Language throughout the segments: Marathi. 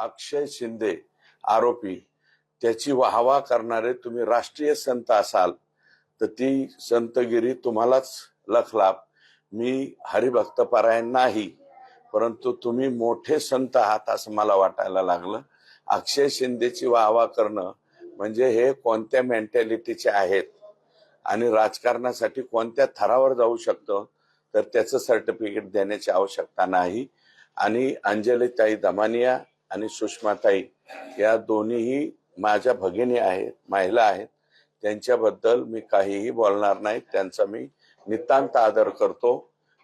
अक्षय शिंदे आरोपी, त्याची वाहवा करणारे तुम्ही राष्ट्रीय संत असाल तर ती संतगिरी तुम्हालाच लखलाप. मी हरिभक्त परायण नाही, परंतु तुम्ही मोठे संत आहात असं मला वाटायला लागलं. अक्षय शिंदेची वाहवा करणं म्हणजे हे कोणत्या मेंटॅलिटीचे आहेत आणि राजकारणासाठी कोणत्या थरावर जाऊ शकतं तर त्याचं सर्टिफिकेट देण्याची आवश्यकता नाही. आणि अंजलीताई दमानिया आणि सुषमाताई या दोन्हीही माझ्या भगिनी आहेत, महिला आहेत. त्यांच्याबद्दल मी काहीही बोलणार नाही, त्यांचा मी नितांत आदर करतो.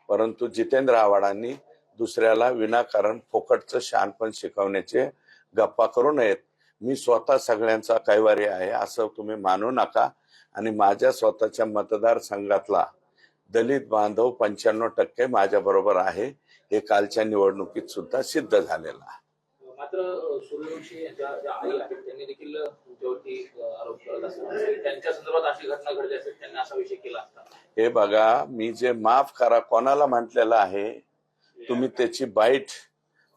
परंतु जितेंद्र आव्हाडांनी दुसऱ्याला विनाकारण फुकटचं शहाणपण शिकवण्याचे गप्पा करू नयेत. मी स्वतः सगळ्यांचा कैवारी आहे असं तुम्ही मानू नका. आणि माझ्या स्वतःच्या मतदारसंघातला दलित बांधव 95% माझ्या बरोबर आहे, हे कालच्या निवडणुकीत सुद्धा सिद्ध झालेलं आहे. मात्र सूर्यवंशी ज्या आई आहेत त्यांनी देखील तुमच्यावरती आरोप करत असतात, त्यांच्या संदर्भात अशी घटना घडली असेल, त्यांनी असा विषय केला असता. हे बघा, मी जे माफ करा कोणाला म्हटलेलं आहे तुम्ही त्याची बाईट,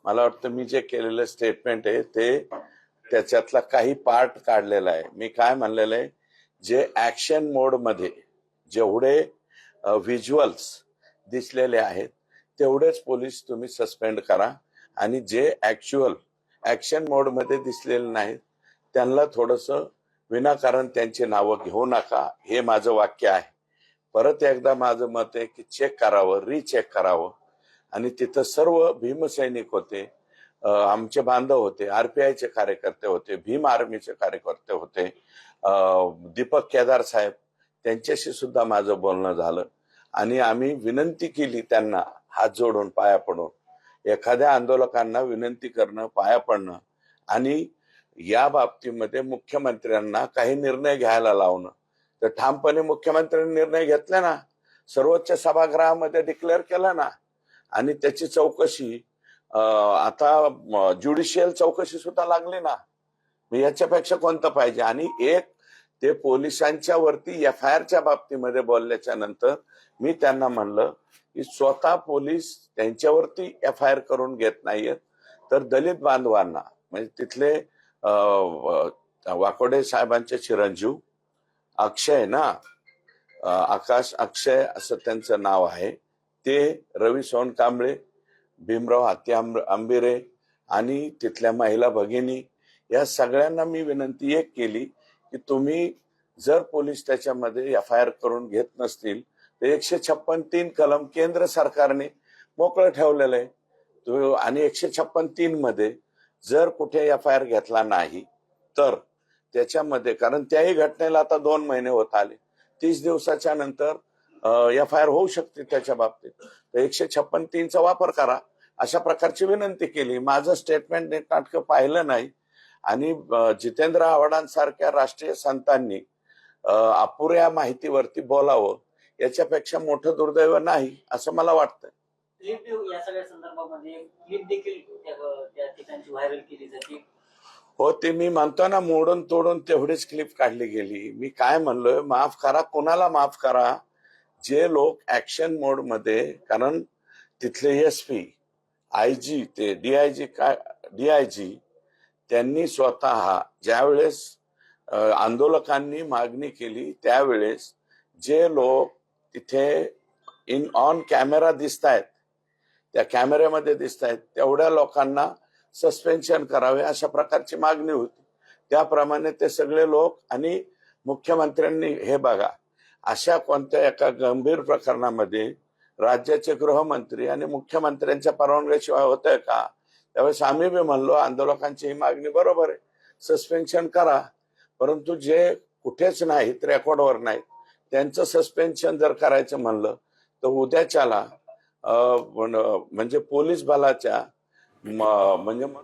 मला वाटतं मी जे केलेलं स्टेटमेंट आहे ते त्याच्यातला काही पार्ट काढलेला आहे. मी काय म्हणलेलं आहे, जे ऍक्शन मोड मध्ये जेवढे व्हिज्युअल्स दिसलेले आहेत तेवढेच पोलीस तुम्ही सस्पेंड करा, आणि जे ऍक्च्युअल ऍक्शन मोड मध्ये दिसलेले नाहीत त्यांना थोडंसं विनाकारण त्यांची नावं घेऊ नका, हे माझं वाक्य आहे. परत एकदा माझं मत आहे की चेक करावं, रिचेक करावं. आणि तिथं सर्व भीमसैनिक होते, आमचे बांधव होते, आरपीआयचे कार्यकर्ते होते, भीम आर्मीचे कार्यकर्ते होते, दीपक केदार साहेब, त्यांच्याशी सुद्धा माझं बोलणं झालं. आणि आम्ही विनंती केली त्यांना हात जोडून पाया पडून. एखाद्या आंदोलकांना विनंती करणं, पाया पडणं आणि या बाबतीमध्ये मुख्यमंत्र्यांना काही निर्णय घ्यायला लावणं, तर ठामपणे मुख्यमंत्र्यांनी निर्णय घेतला ना, सर्वोच्च सभागृहामध्ये डिक्लेअर केला ना. आणि त्याची चौकशी आता ज्युडिशियल चौकशी सुद्धा लागली ना. याच्यापेक्षा कोणतं पाहिजे. आणि एक ते पोलिसांच्या वरती FIR बाबतीमध्ये बोलल्याच्या नंतर मी त्यांना म्हणलं की स्वतः पोलीस त्यांच्यावरती FIR करून घेत नाहीयेत, तर दलित बांधवांना म्हणजे तिथले वाकोडे साहेबांचे चिरंजीव अक्षय ना, आकाश अक्षय असं त्यांचं नाव आहे, ते रवी सोनकांबळे, भीमराव हत्ती आंबिरे आणि तिथल्या महिला भगिनी, या सगळ्यांना मी विनंती एक केली की तुम्ही जर पोलीस त्याच्यामध्ये FIR करून घेत नसतील तर 156(3) कलम केंद्र सरकारने मोकळं ठेवलेलं आहे. आणि 156(3) मध्ये जर कुठे FIR घेतला नाही तर त्याच्यामध्ये, कारण त्याही घटनेला आता 2 महिने होत आले, 30 दिवसाच्या नंतर FIR होऊ शकते त्याच्या बाबतीत, तर 156(3) वापर करा अशा प्रकारची विनंती केली. माझं स्टेटमेंट नीटनाटकं पाहिलं नाही. आणि जितेंद्र आव्हाडांसारख्या राष्ट्रीय संतांनी अपुऱ्या माहितीवरती बोलावं, याच्यापेक्षा मोठं दुर्दैव नाही असं मला वाटतं. या सगळ्या संदर्भामध्ये क्लिप देखील त्या ठिकाणी व्हायरल केली जाते. हो, ते मी म्हणतो ना, मोडून तोडून तेवढीच क्लिप काढली गेली. मी काय म्हणलोय, माफ करा, कोणाला माफ करा? जे लोक ऍक्शन मोड मध्ये, कारण तिथले SP, IG ते DIG त्यांनी स्वतः ज्यावेळेस आंदोलकांनी मागणी केली त्यावेळेस जे लोक तिथे ऑन कॅमेरा दिसतायत, त्या कॅमेऱ्यामध्ये दिसतायत, तेवढ्या लोकांना सस्पेन्शन करावे अशा प्रकारची मागणी होती. त्याप्रमाणे ते सगळे लोक, आणि मुख्यमंत्र्यांनी, हे बघा, अशा कोणत्या एका गंभीर प्रकरणामध्ये राज्याचे गृहमंत्री आणि मुख्यमंत्र्यांच्या परवानगीशिवाय होतंय का? त्यावेळेस आम्ही बी म्हणलो आंदोलकांची ही मागणी बरोबर आहे, सस्पेन्शन करा. परंतु जे कुठेच नाहीत, रेकॉर्डवर नाहीत, त्यांचं सस्पेन्शन जर करायचं म्हणलं तर उद्याच्याला म्हणजे पोलीस बलाच्या म्हणजे